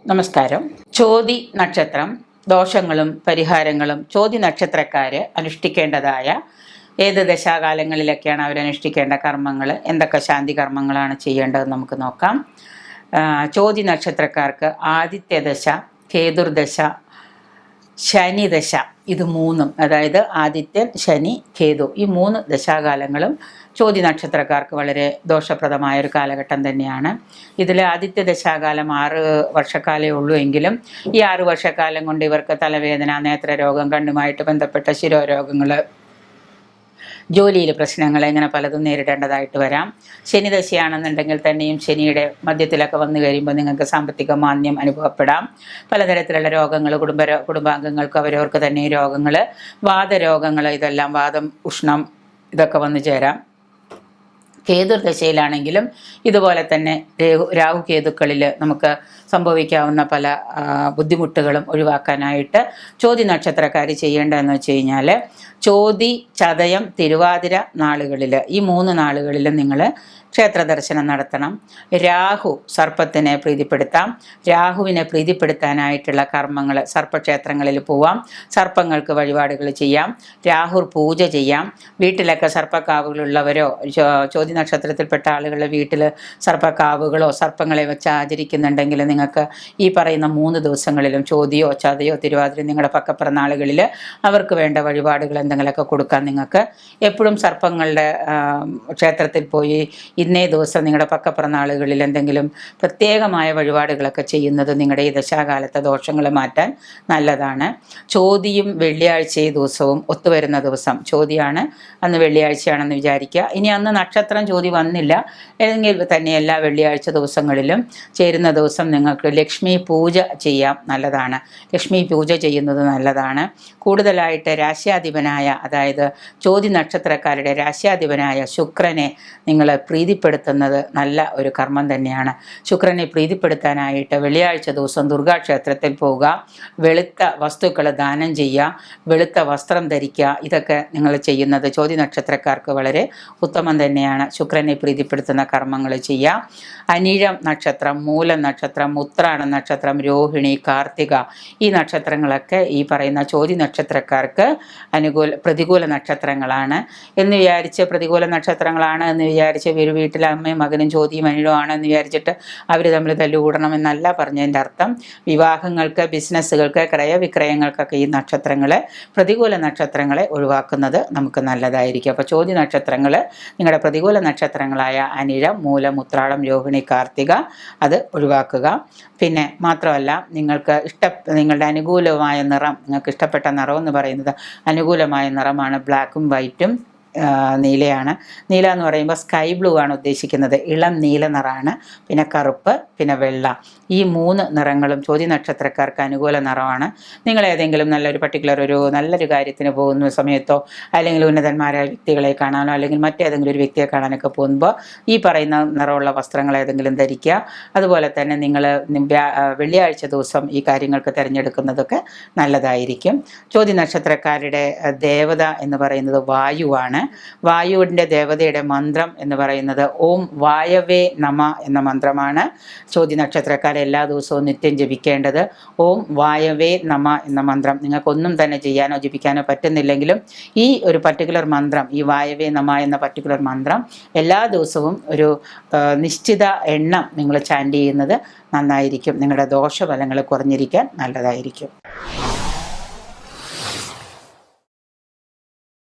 നമസ്കാരം. ചോതി നക്ഷത്രം ദോഷങ്ങളും പരിഹാരങ്ങളും ചോതി നക്ഷത്രക്കാര് അനുഷ്ഠിക്കേണ്ടതായ ഏത് ദശാകാലങ്ങളിലൊക്കെയാണ് അവരനുഷ്ഠിക്കേണ്ട കർമ്മങ്ങൾ, എന്തൊക്കെ ശാന്തി കർമ്മങ്ങളാണ് ചെയ്യേണ്ടതെന്ന് നമുക്ക് നോക്കാം. ചോതി നക്ഷത്രക്കാർക്ക് ആദിത്യദശ, കേതുർദശ, ശനിദശ, ഇത് മൂന്നും, അതായത് ആദിത്യൻ, ശനി, കേതു, ഈ 3 ദശാകാലങ്ങളും ചോതി നക്ഷത്രക്കാർക്ക് വളരെ ദോഷപ്രദമായ ഒരു കാലഘട്ടം തന്നെയാണ്. ഇതിൽ ആദിത്യ ദശാകാലം 6 വർഷക്കാലമേ ഉള്ളൂ എങ്കിലും ഈ 6 വർഷക്കാലം കൊണ്ട് ഇവർക്ക് തലവേദന, നേത്രരോഗം, കണ്ണുമായിട്ട് ബന്ധപ്പെട്ട ശിരോരോഗങ്ങൾ, ജോലിയിൽ പ്രശ്നങ്ങൾ, ഇങ്ങനെ പലതും നേരിടേണ്ടതായിട്ട് വരാം. ശനിദശയാണെന്നുണ്ടെങ്കിൽ തന്നെയും ശനിയുടെ മധ്യത്തിലൊക്കെ വന്നു കഴിയുമ്പോൾ നിങ്ങൾക്ക് സാമ്പത്തിക മാന്ദ്യം അനുഭവപ്പെടാം. പലതരത്തിലുള്ള രോഗങ്ങൾ, കുടുംബാംഗങ്ങൾക്ക് അവരവർക്ക് തന്നെ രോഗങ്ങൾ, വാതരോഗങ്ങൾ, ഇതെല്ലാം വാദം, ഉഷ്ണം, ഇതൊക്കെ വന്നു ചേരാം. കേതുർദശയിലാണെങ്കിലും ഇതുപോലെ തന്നെ രാഹു കേതുക്കളിൽ നമുക്ക് സംഭവിക്കാവുന്ന പല ബുദ്ധിമുട്ടുകളും ഒഴിവാക്കാനായിട്ട് ചോതി നക്ഷത്രക്കാർ ചെയ്യേണ്ടതെന്ന് വെച്ച് കഴിഞ്ഞാൽ, ചോതി, ചതയം, തിരുവാതിര നാളുകളിൽ, ഈ 3 നാളുകളിലും നിങ്ങൾ ക്ഷേത്ര ദർശനം നടത്തണം. രാഹു സർപ്പത്തിനെ പ്രീതിപ്പെടുത്താം. രാഹുവിനെ പ്രീതിപ്പെടുത്താനായിട്ടുള്ള കർമ്മങ്ങൾ, സർപ്പക്ഷേത്രങ്ങളിൽ പോവാം, സർപ്പങ്ങൾക്ക് വഴിപാടുകൾ ചെയ്യാം, രാഹു പൂജ ചെയ്യാം. വീട്ടിലൊക്കെ സർപ്പക്കാവുകളുള്ളവരോ ചോതി നക്ഷത്രത്തിൽപ്പെട്ട ആളുകളുടെ വീട്ടിൽ സർപ്പക്കാവുകളോ സർപ്പങ്ങളെ വെച്ച് ആചരിക്കുന്നുണ്ടെങ്കിൽ നിങ്ങൾക്ക് ഈ പറയുന്ന 3 ദിവസങ്ങളിലും ചോതിയോ ചതയോ തിരുവാതിര നിങ്ങളുടെ പക്കപ്പിറന്നാളുകളിൽ അവർക്ക് വേണ്ട വഴിപാടുകൾ എന്തെങ്കിലുമൊക്കെ കൊടുക്കാൻ നിങ്ങൾക്ക് എപ്പോഴും സർപ്പങ്ങളുടെ ക്ഷേത്രത്തിൽ പോയി ഇന്നേ ദിവസം നിങ്ങളുടെ പക്കപ്പിറന്നാളുകളിൽ എന്തെങ്കിലും പ്രത്യേകമായ വഴിപാടുകളൊക്കെ ചെയ്യുന്നത് നിങ്ങളുടെ ഈ ദശാകാലത്തെ ദോഷങ്ങൾ മാറ്റാൻ നല്ലതാണ്. ചോതിയും വെള്ളിയാഴ്ചയും ദിവസവും ഒത്തുവരുന്ന ദിവസം, ചോതിയാണ് അന്ന് വെള്ളിയാഴ്ചയാണെന്ന് വിചാരിക്കുക. ഇനി അന്ന് നക്ഷത്രം ചോതി വന്നില്ല എങ്കിൽ തന്നെ എല്ലാ വെള്ളിയാഴ്ച ദിവസങ്ങളിലും ചേരുന്ന ദിവസം നിങ്ങൾക്ക് ലക്ഷ്മി പൂജ ചെയ്യാം, നല്ലതാണ്. ലക്ഷ്മി പൂജ ചെയ്യുന്നത് നല്ലതാണ്. കൂടുതലായിട്ട് രാശ്യാധിപനായ, അതായത് ചോതി നക്ഷത്രക്കാരുടെ രാശ്യാധിപനായ ശുക്രനെ നിങ്ങൾ പ്രീതിപ്പെടുത്തുന്നത് നല്ല ഒരു കർമ്മം തന്നെയാണ്. ശുക്രനെ പ്രീതിപ്പെടുത്താനായിട്ട് വെള്ളിയാഴ്ച ദിവസം ദുർഗാക്ഷേത്രത്തിൽ പോവുക, വെളുത്ത വസ്തുക്കൾ ദാനം ചെയ്യുക, വെളുത്ത വസ്ത്രം ധരിക്കുക, ഇതൊക്കെ നിങ്ങൾ ചെയ്യുന്നത് ചോതി നക്ഷത്രക്കാർക്ക് വളരെ ഉത്തമം തന്നെയാണ്. ശുക്രനെ പ്രീതിപ്പെടുത്തുന്ന കർമ്മങ്ങൾ ചെയ്യുക. അനിഴം നക്ഷത്രം, മൂലം നക്ഷത്രം, ഉത്രാട നക്ഷത്രം, രോഹിണി, കാർത്തിക, ഈ നക്ഷത്രങ്ങളൊക്കെ ഈ പറയുന്ന ചോതി നക്ഷത്രക്കാർക്ക് പ്രതികൂല നക്ഷത്രങ്ങളാണ് എന്ന് വിചാരിച്ച്, പ്രതികൂല നക്ഷത്രങ്ങളാണ് എന്ന് വിചാരിച്ച് ഒരു വീട്ടിലെ അമ്മയും മകനും ചോതിയും അനിഴവും ആണെന്ന് വിചാരിച്ചിട്ട് അവർ തമ്മിൽ തല്ലുകൂടണമെന്നല്ല പറഞ്ഞതിൻ്റെ അർത്ഥം. വിവാഹങ്ങൾക്ക്, ബിസിനസ്സുകൾക്ക്, ക്രയവിക്രയങ്ങൾക്കൊക്കെ ഈ നക്ഷത്രങ്ങളെ, പ്രതികൂല നക്ഷത്രങ്ങളെ ഒഴിവാക്കുന്നത് നമുക്ക് നല്ലതായിരിക്കും. അപ്പോൾ ചോതി നക്ഷത്രങ്ങൾ, നിങ്ങളുടെ പ്രതികൂല നക്ഷത്രങ്ങളായ അനിഴം, മൂലം, ഉത്രാടം, രോഹിണി, കാർത്തിക, അത് ഒഴിവാക്കുക. പിന്നെ മാത്രമല്ല, നിങ്ങളുടെ അനുകൂലമായ നിറം, നിങ്ങൾക്ക് ഇഷ്ടപ്പെട്ട നിറം എന്ന് പറയുന്നത് അനുകൂലമായ നിറമാണ് ബ്ലാക്കും വൈറ്റും നീലയാണ്. നീല എന്ന് പറയുമ്പോൾ സ്കൈ ബ്ലൂ ആണ് ഉദ്ദേശിക്കുന്നത്, ഇളം നീല നിറമാണ്. പിന്നെ കറുപ്പ്, പിന്നെ വെള്ള, ഈ 3 നിറങ്ങളും ചോതി നക്ഷത്രക്കാർക്ക് അനുകൂല നിറമാണ്. നിങ്ങൾ ഏതെങ്കിലും നല്ലൊരു കാര്യത്തിന് പോകുന്ന സമയത്തോ അല്ലെങ്കിൽ ഉന്നതന്മാരായ വ്യക്തികളെ കാണാനോ അല്ലെങ്കിൽ മറ്റേതെങ്കിലും ഒരു വ്യക്തിയെ കാണാനൊക്കെ പോകുമ്പോൾ ഈ പറയുന്ന നിറമുള്ള വസ്ത്രങ്ങൾ ഏതെങ്കിലും ധരിക്കുക. അതുപോലെ തന്നെ നിങ്ങൾ വെള്ളിയാഴ്ച ദിവസം ഈ കാര്യങ്ങൾക്ക് തിരഞ്ഞെടുക്കുന്നതൊക്കെ നല്ലതായിരിക്കും. ചോതി നക്ഷത്രക്കാരുടെ ദേവത എന്ന് പറയുന്നത് വായുവാണ്. വായുവിൻ്റെ ദേവതയുടെ മന്ത്രം എന്ന് പറയുന്നത് ഓം വായവേ നമ എന്ന മന്ത്രമാണ്. ചോതി നക്ഷത്രക്കാർ എല്ലാ ദിവസവും നിത്യം ജപിക്കേണ്ടത് ഓം വായവേ നമ എന്ന മന്ത്രം. നിങ്ങൾക്കൊന്നും തന്നെ ചെയ്യാനോ ജപിക്കാനോ പറ്റുന്നില്ലെങ്കിലും ഈ ഒരു പർട്ടിക്കുലർ മന്ത്രം, ഈ വായവേ നമ എന്ന പർട്ടിക്കുലർ മന്ത്രം എല്ലാ ദിവസവും ഒരു നിശ്ചിത എണ്ണം നിങ്ങൾ ചാൻഡ് ചെയ്യുന്നത് നന്നായിരിക്കും. നിങ്ങളുടെ ദോഷഫലങ്ങൾ കുറഞ്ഞിരിക്കാൻ നല്ലതായിരിക്കും.